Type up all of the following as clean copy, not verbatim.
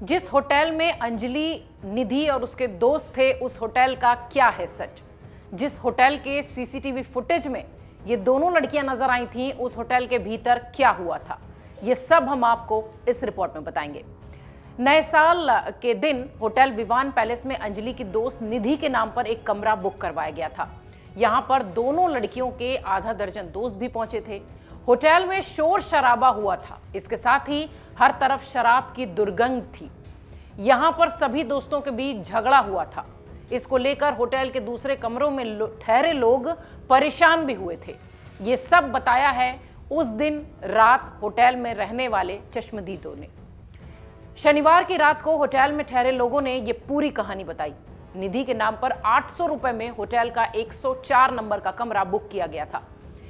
जिस होटल में अंजलि, निधि और उसके दोस्त थे, उस होटल का क्या है सच? जिस होटल के सीसीटीवी फुटेज में ये दोनों लड़कियां नजर आई थीं, उस होटल के भीतर क्या हुआ था, ये सब हम आपको इस रिपोर्ट में बताएंगे। नए साल के दिन होटल विवान पैलेस में अंजलि की दोस्त निधि के नाम पर एक कमरा बुक करवाया गया था। यहां पर दोनों लड़कियों के आधा दर्जन दोस्त भी पहुंचे थे। होटल में शोर शराबा हुआ था, इसके साथ ही हर तरफ शराब की दुर्गंध थी। यहां पर सभी दोस्तों के बीच झगड़ा हुआ था। इसको लेकर होटल के दूसरे कमरों में ठहरे लोग परेशान भी हुए थे। ये सब बताया है उस दिन रात होटल में रहने वाले चश्मदीदों ने। शनिवार की रात को होटल में ठहरे लोगों ने ये पूरी कहानी बताई। निधि के नाम पर 800 रुपए में होटल का 104 नंबर का कमरा बुक किया गया था।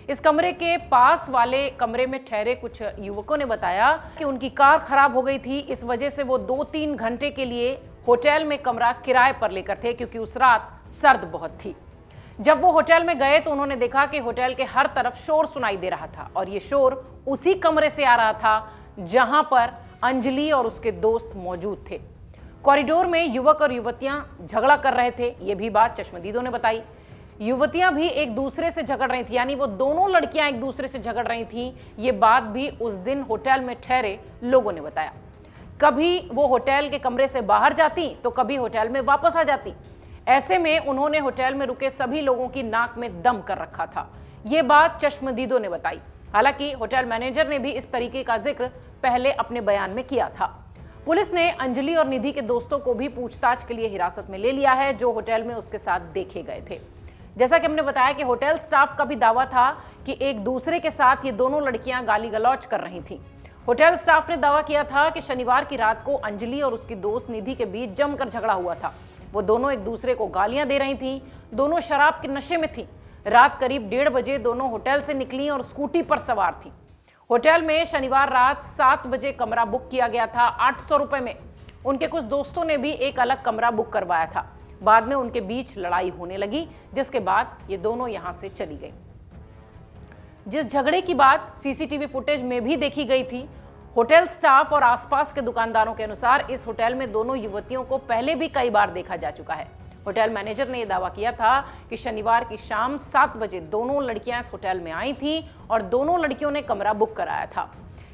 इस कमरे के पास वाले कमरे में ठहरे कुछ युवकों ने बताया कि उनकी कार खराब हो गई थी, इस वजह से वो 2-3 घंटे के लिए होटल में कमरा किराए पर लेकर थे, क्योंकि उस रात सर्द बहुत थी। जब वो होटल में गए तो उन्होंने देखा कि होटल के हर तरफ शोर सुनाई दे रहा था, और ये शोर उसी कमरे से आ रहा था जहां पर अंजलि और उसके दोस्त मौजूद थे। कॉरिडोर में युवक और युवतियां झगड़ा कर रहे थे, ये भी बात चश्मदीदों ने बताई। युवतियां भी एक दूसरे से झगड़ रही थी, यानी वो दोनों लड़कियां एक दूसरे से झगड़ रही थी। ये बात भी उस दिन होटल में ठहरे लोगों ने बताया। कभी वो होटल के कमरे से बाहर जाती तो कभी होटल में वापस आ जाती। ऐसे में उन्होंने होटल में रुके सभी लोगों की नाक में दम कर रखा था। ये बात चश्मदीदों ने बताई। हालांकि होटल मैनेजर ने भी इस तरीके का जिक्र पहले अपने बयान में किया था। पुलिस ने अंजलि और निधि के दोस्तों को भी पूछताछ के लिए हिरासत में ले लिया है, जो होटल में उसके साथ देखे गए थे। जैसा कि हमने बताया कि होटल स्टाफ का भी दावा था कि एक दूसरे के साथ ये दोनों लड़कियां गाली गलौज कर रही थीं। होटल स्टाफ ने दावा किया था कि शनिवार की रात को अंजलि और उसकी दोस्त निधि के बीच जमकर झगड़ा हुआ था। वो दोनों एक दूसरे को गालियां दे रही थीं। दोनों शराब के नशे में थीं। रात करीब 1:30 बजे दोनों होटल से निकली और स्कूटी पर सवार थीं। होटल में शनिवार रात 7 बजे कमरा बुक किया गया था 800 रुपए में। उनके कुछ दोस्तों ने भी एक अलग कमरा बुक करवाया था। बाद में उनके बीच लड़ाई होने लगी, जिसके बाद ये दोनों यहां से चली गई। जिस झगड़े की बात सीसीटीवी फुटेज में भी देखी गई थी, होटल स्टाफ और आसपास के दुकानदारों के अनुसार इस होटल में दोनों युवतियों को पहले भी कई बार देखा जा चुका है। होटल मैनेजर ने यह दावा किया था कि शनिवार की शाम 7 बजे दोनों लड़कियां इस होटल में आई थीं और दोनों लड़कियों ने कमरा बुक कराया था।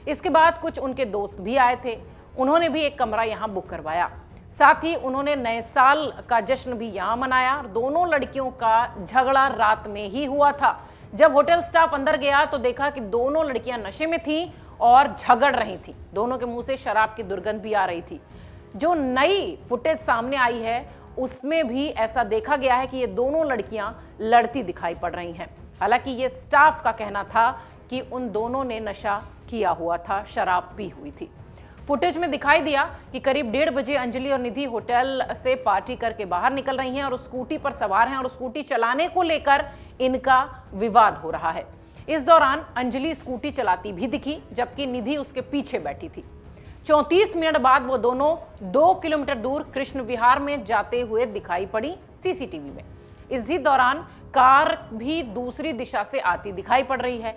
इसके बाद कुछ उनके दोस्त भी आए थे, उन्होंने भी एक कमरा यहां बुक करवाया। साथ ही उन्होंने नए साल का जश्न भी यहां मनाया। दोनों लड़कियों का झगड़ा रात में ही हुआ था। जब होटल स्टाफ अंदर गया तो देखा कि दोनों लड़कियां नशे में थीं और झगड़ रही थीं। दोनों के मुंह से शराब की दुर्गंध भी आ रही थी। जो नई फुटेज सामने आई है उसमें भी ऐसा देखा गया है कि ये दोनों लड़कियां लड़ती दिखाई पड़ रही हैं। हालांकि ये स्टाफ का कहना था कि उन दोनों ने नशा किया हुआ था, शराब पी हुई थी। फुटेज में दिखाई दिया कि करीब 1:30 बजे अंजलि और निधि होटल से पार्टी करके बाहर निकल रही हैं और स्कूटी पर सवार हैं, और स्कूटी चलाने को लेकर इनका विवाद हो रहा है। इस दौरान अंजलि स्कूटी चलाती भी दिखी, जबकि निधि उसके पीछे बैठी थी। 34 मिनट बाद वो दोनों 2 किलोमीटर दूर कृष्ण विहार में जाते हुए दिखाई पड़ी सीसीटीवी में। इसी दौरान कार भी दूसरी दिशा से आती दिखाई पड़ रही है।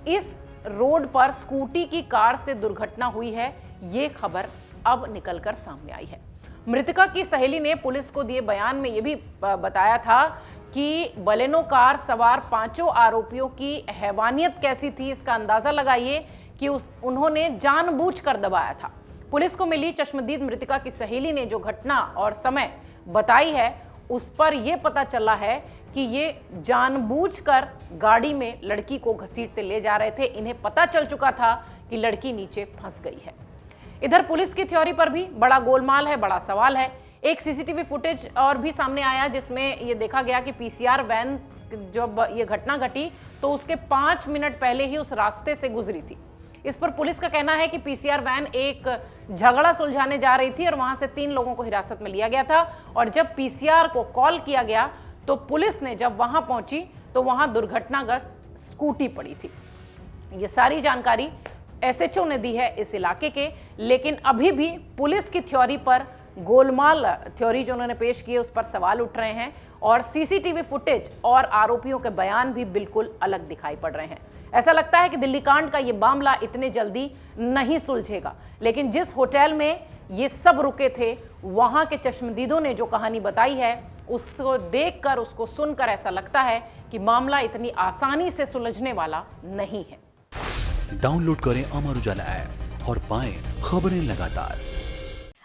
इस रोड पर स्कूटी की कार से दुर्घटना हुई है, ये खबर अब निकलकर सामने आई है। मृतका की सहेली ने पुलिस को दिए बयान में यह भी बताया था कि बलेनो कार सवार 5 आरोपियों की हैवानियत कैसी थी, इसका अंदाजा लगाइए कि उन्होंने जानबूझकर दबाया था। पुलिस को मिली चश्मदीद मृतका की सहेली ने जो घटना और समय बताई है, उस पर यह पता चला है कि ये जानबूझकर गाड़ी में लड़की को घसीटते ले जा रहे थे। इन्हें पता चल चुका था कि लड़की नीचे फंस गई है। इधर पुलिस की थ्योरी पर भी बड़ा गोलमाल है, बड़ा सवाल है। एक सीसीटीवी फुटेज और भी सामने आया जिसमें यह देखा गया कि पीसीआर वैन जब ये घटना घटी तो उसके 5 मिनट पहले ही उस रास्ते से गुजरी थी। इस पर पुलिस का कहना है कि पीसीआर वैन एक झगड़ा सुलझाने जा रही थी और वहां से 3 लोगों को हिरासत में लिया गया था, और जब पीसीआर को कॉल किया गया तो पुलिस ने जब वहां पहुंची तो वहां दुर्घटनाग्रस्त स्कूटी पड़ी थी। ये सारी जानकारी एसएचओ ने दी है इस इलाके के, लेकिन अभी भी पुलिस की थ्योरी पर गोलमाल थ्योरी जो उन्होंने पेश की है उस पर सवाल उठ रहे हैं, और सीसीटीवी फुटेज और आरोपियों के बयान भी बिल्कुल अलग दिखाई पड़ रहे हैं। ऐसा लगता है कि दिल्ली कांड का ये मामला इतने जल्दी नहीं सुलझेगा, लेकिन जिस होटल में ये सब रुके थे। वहां के चश्मदीदों ने जो कहानी बताई है, उसको देखकर, उसको सुनकर ऐसा लगता है कि मामला इतनी आसानी से सुलझने वाला नहीं है। डाउनलोड करें अमर उजाला ऐप और पाएं खबरें लगातार।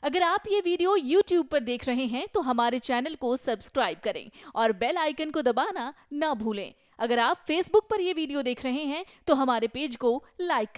अगर आप ये वीडियो YouTube पर देख रहे हैं तो हमारे चैनल को सब्सक्राइब करें और बेल आइकन को दबाना ना भूलें। अगर आप Facebook पर ये वीडियो देख रहे हैं तो हमारे पेज को लाइक करें।